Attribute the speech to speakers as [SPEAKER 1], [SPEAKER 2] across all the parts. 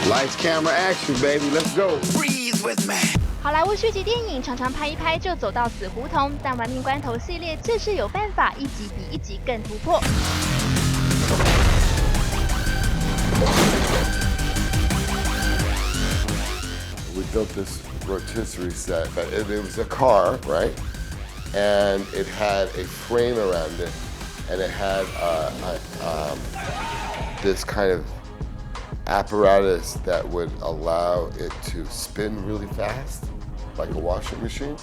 [SPEAKER 1] Lights, camera, action, baby. Let's go.
[SPEAKER 2] Breathe with me.
[SPEAKER 3] 好莱坞续集电影常常拍一拍就走到死胡同，但《玩命关头》系列就是有办法一集比一集更突破。
[SPEAKER 1] We built this rotisserie set, but it was a car, right? And it had a frame around it, and it had this kind of apparatus that would allow it to spin really fast, like a washing machine.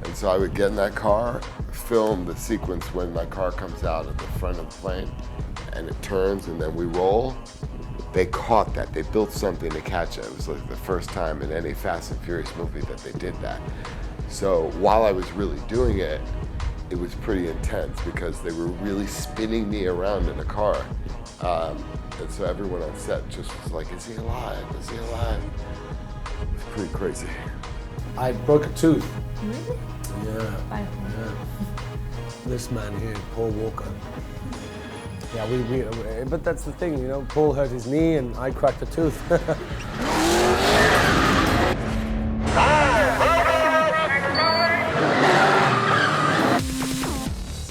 [SPEAKER 1] And so I would get in that car, film the sequence when my car comes out at the front of the plane, and it turns, and then we roll. They caught that. They built something to catch it. It was like the first time in any Fast and Furious movie that they did that. So while I was really doing it, it was pretty intense because they were really spinning me around in a car. And so everyone on set just was like, is he alive? Is he alive? It's pretty crazy.
[SPEAKER 4] I broke a tooth.
[SPEAKER 3] Really?
[SPEAKER 4] Yeah. This man here, Paul Walker. Yeah, but that's the thing, you know, Paul hurt his knee and I cracked a tooth.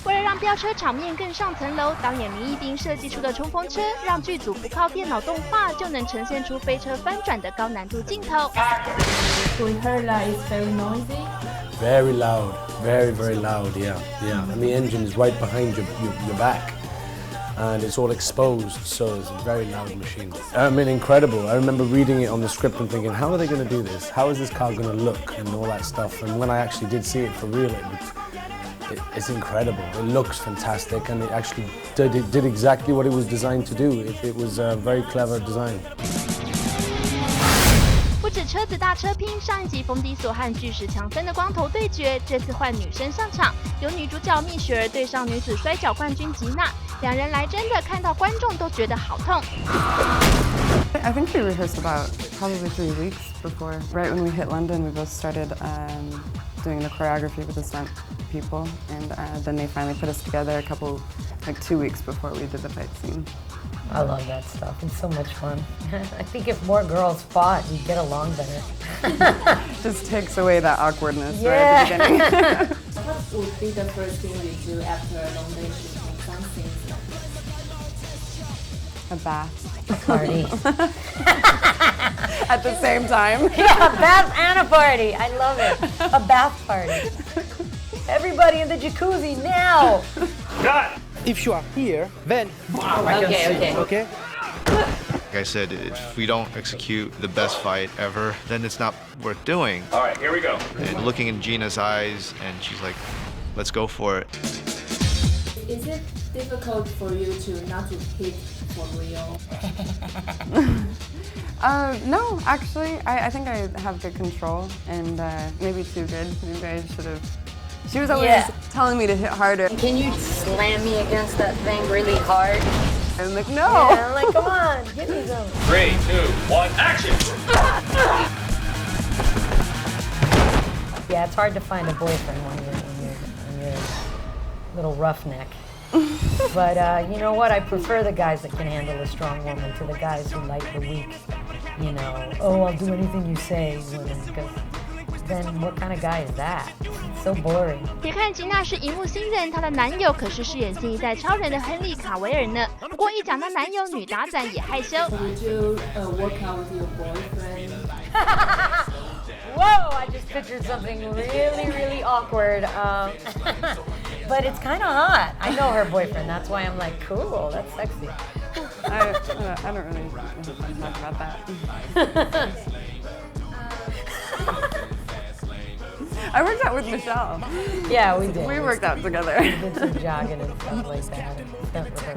[SPEAKER 3] 为了让飙车场面更上层楼，导演林一丁设计出的冲锋车，让剧组不靠电脑动画就能呈现出飞车翻转的高难度镜头。
[SPEAKER 5] We heard that it's very noisy.
[SPEAKER 4] Very loud, very, very loud, yeah. And the engine is right behind your back. And it's all exposed, so it's a very loud machine. I mean, incredible. I remember reading it on the script and thinking, how are they going to do this? How is this car going to look? And all that stuff. And when I actually did see it for real, it's incredible. It looks fantastic, and it actually did exactly what it was designed to do. It was a very clever design.
[SPEAKER 3] 不止车子大车拼，上一集冯迪索和巨石强森的光头对决，这次换女生上场，由女主角蜜雪儿对上女子摔跤冠军吉娜，两人来真的看到观众都觉得好痛。
[SPEAKER 6] I think we rehearsed about probably 3 weeks before. Right when we hit London, we both started doing the choreography with the stunt people, and then they finally put us together a couple, like 2 weeks before we did the fight scene.
[SPEAKER 7] I love that stuff. It's so much fun. I think if more girls fought, we'd get along better.
[SPEAKER 6] Just takes away that awkwardness right at the beginning.
[SPEAKER 5] What would be the first thing you do after a long day shooting something?
[SPEAKER 6] A bath.
[SPEAKER 7] A party.
[SPEAKER 6] At the same time.
[SPEAKER 7] Yeah, a bath and a party. I love it. A bath party. Everybody in the jacuzzi now.
[SPEAKER 8] Cut! If you are here, then okay.
[SPEAKER 9] Like I said, if we don't execute the best fight ever, then it's not worth doing.
[SPEAKER 8] All right, here we go.
[SPEAKER 9] And looking in Gina's eyes, and she's like, let's go for it.
[SPEAKER 5] Is it difficult for you not to hit for real?
[SPEAKER 6] No, actually, I think I have good control, and maybe too good. Maybe I should have. She was always telling me to hit harder.
[SPEAKER 7] Can you slam me against that thing really hard?
[SPEAKER 6] I'm like, no.
[SPEAKER 7] Yeah, I'm like, come on, hit me though.
[SPEAKER 8] 3, 2, 1, action!
[SPEAKER 7] Yeah, it's hard to find a boyfriend when you're a little roughneck. But you know what? I prefer the guys that can handle a strong woman to the guys who like the weak, you know, oh, I'll do anything you say women, because then what kind of guy is that? It's so boring.
[SPEAKER 3] 别看吉娜是荧幕新人，她的男友可是饰演新一代超人的亨利·卡维尔呢。不过一讲到男友，女打仔也害羞。
[SPEAKER 5] Would you work out with your boyfriend?
[SPEAKER 7] Whoa! I just pictured something really, really awkward. But it's kind of hot. I know her boyfriend. That's why I'm like, cool. That's sexy.
[SPEAKER 6] I don't really talk about that. I worked out with Michelle.
[SPEAKER 7] Yeah, we did.
[SPEAKER 6] We worked out together.
[SPEAKER 7] We did some jogging and stuff like that. Stuff with her.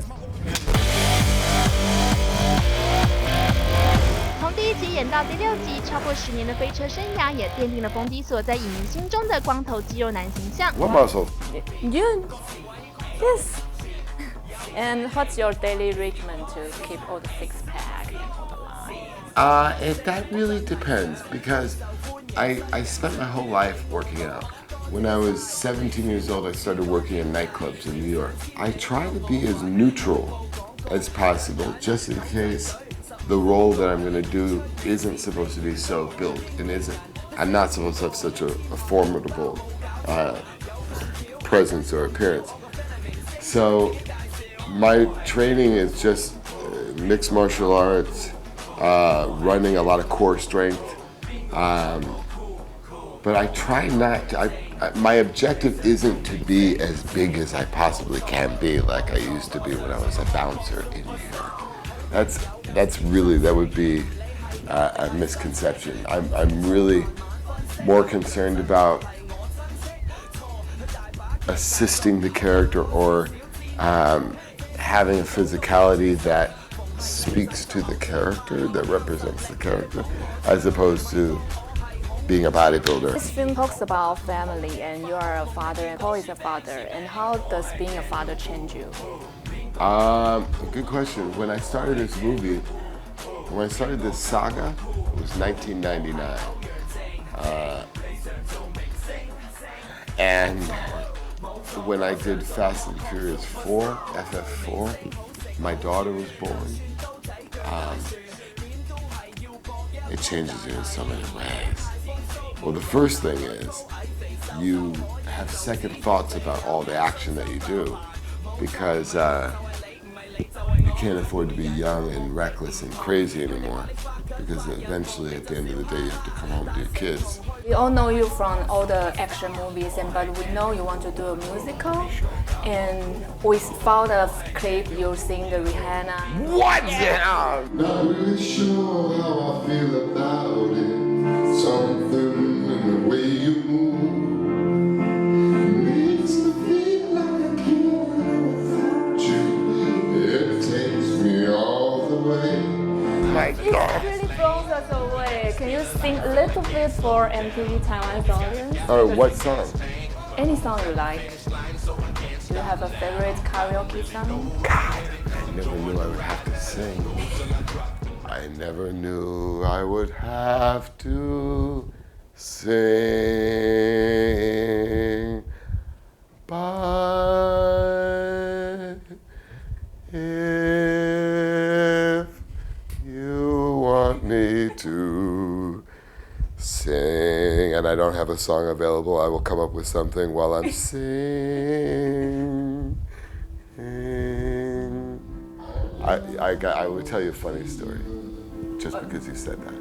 [SPEAKER 3] 从第1集演到第6集，超过10年的飞车生涯也奠定了冯迪索在影迷心中的光头肌肉男形象。
[SPEAKER 1] What muscle?
[SPEAKER 10] You? Yes. And what's your daily regimen to keep all the six-pack and all the lines?
[SPEAKER 1] That really depends because I spent my whole life working out. When I was 17 years old, I started working in nightclubs in New York. I try to be as neutral as possible, just in case the role that I'm going to do isn't supposed to be so built and isn't. I'm not supposed to have such a formidable presence or appearance. So my training is just mixed martial arts, running a lot of core strength. But I try not to, my objective isn't to be as big as I possibly can be like I used to be when I was a bouncer in New York. That would be a misconception. I'm really more concerned about assisting the character or having a physicality that speaks to the character, that represents the character, as opposed to being a bodybuilder.
[SPEAKER 10] This film talks about family, and you are a father, and Paul is a father. And how does being a father change you?
[SPEAKER 1] Good question. When I started this movie, when I started this saga, it was 1999. And when I did Fast and Furious 4, FF4, my daughter was born. It changes you in so many ways. Well, the first thing is you have second thoughts about all the action that you do because you can't afford to be young and reckless and crazy anymore because eventually at the end of the day you have to come home to your kids.
[SPEAKER 10] We all know you from all the action movies, but we know you want to do a musical. And we found a clip you sing the Rihanna.
[SPEAKER 1] What? Yeah. Not really sure how I feel about it. Something in the way you move makes me feel like I can't live without you. It takes me all the way. My God.
[SPEAKER 10] It really blows us away. Can you sing a little bit for MTV Taiwan's audience?
[SPEAKER 1] What song?
[SPEAKER 10] Any song you like. Do you have a favorite karaoke song?
[SPEAKER 1] God, I never knew I would have to sing. I never knew I would have to sing. But if you want me to sing, and I don't have a song available, I will come up with something while I'm singing. I will tell you a funny story, just because you said that.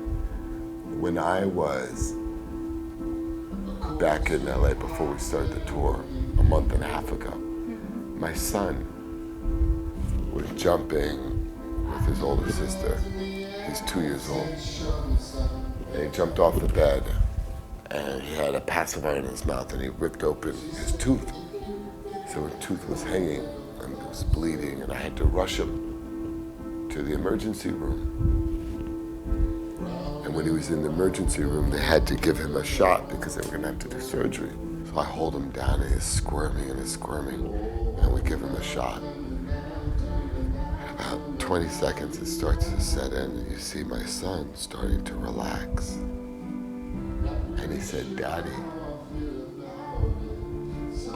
[SPEAKER 1] When I was back in LA before we started the tour a month and a half ago, my son was jumping with his older sister. He's 2 years old. And he jumped off the bed and he had a pacifier in his mouth and he ripped open his tooth. So his tooth was hanging and it was bleeding and I had to rush him to the emergency room. And when he was in the emergency room, they had to give him a shot because they were gonna have to do surgery. So I hold him down and he's squirming and we give him a shot. About 20 seconds, it starts to set in, and you see my son starting to relax. And he said, "Daddy,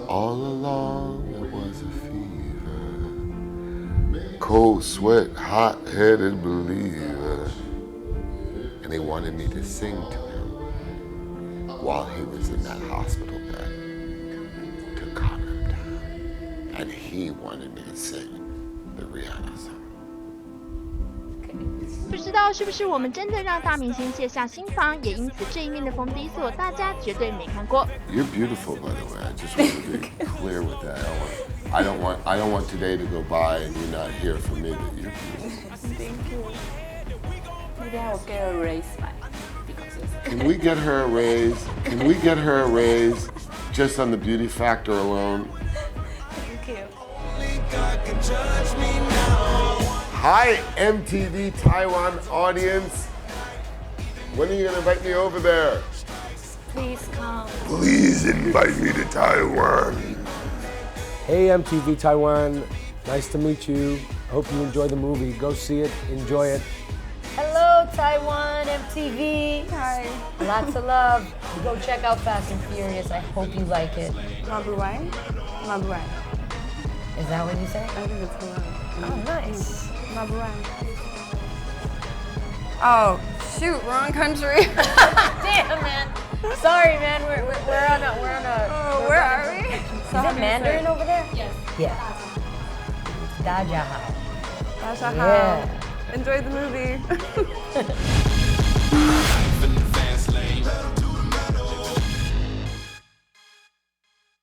[SPEAKER 1] all along it was a fever, cold sweat, hot-headed believer." And he wanted me to sing to him while he was in that hospital bed to calm him down. And he wanted me to sing the Rihanna song.
[SPEAKER 3] 不知道是不是我们真的让大明星卸下心防，也因此这一面的冯迪索大家绝对没看过。
[SPEAKER 1] You're beautiful, by the way. I just want to be clear with that. I don't want today to go by and you not hear from me that you're beautiful.
[SPEAKER 10] Thank you. Maybe I will get a raise back.
[SPEAKER 1] Can we get her a raise? Can we get her a raise just on the beauty factor alone?
[SPEAKER 10] Thank you.
[SPEAKER 1] Hi, MTV Taiwan audience. When are you going to invite me over there?
[SPEAKER 10] Please come.
[SPEAKER 1] Please invite me to Taiwan.
[SPEAKER 4] Hey, MTV Taiwan. Nice to meet you. Hope you enjoy the movie. Go see it. Enjoy it.
[SPEAKER 7] Hello, Taiwan, MTV. Hi. Lots of love. Go check out Fast and Furious. I hope you like it.
[SPEAKER 6] Mabuhay? Mabuhay.
[SPEAKER 7] Is that what you say?
[SPEAKER 6] I think it's hello.
[SPEAKER 7] Oh, nice.
[SPEAKER 6] Mabuhay. Oh, shoot, wrong country.
[SPEAKER 7] Damn, man. Sorry, man. We're on a.
[SPEAKER 6] Oh, where are we?
[SPEAKER 7] Is it Mandarin over there?
[SPEAKER 5] Yes.
[SPEAKER 7] Yeah. Dajahao.
[SPEAKER 6] That's
[SPEAKER 7] Yeah.
[SPEAKER 6] Enjoy the movie.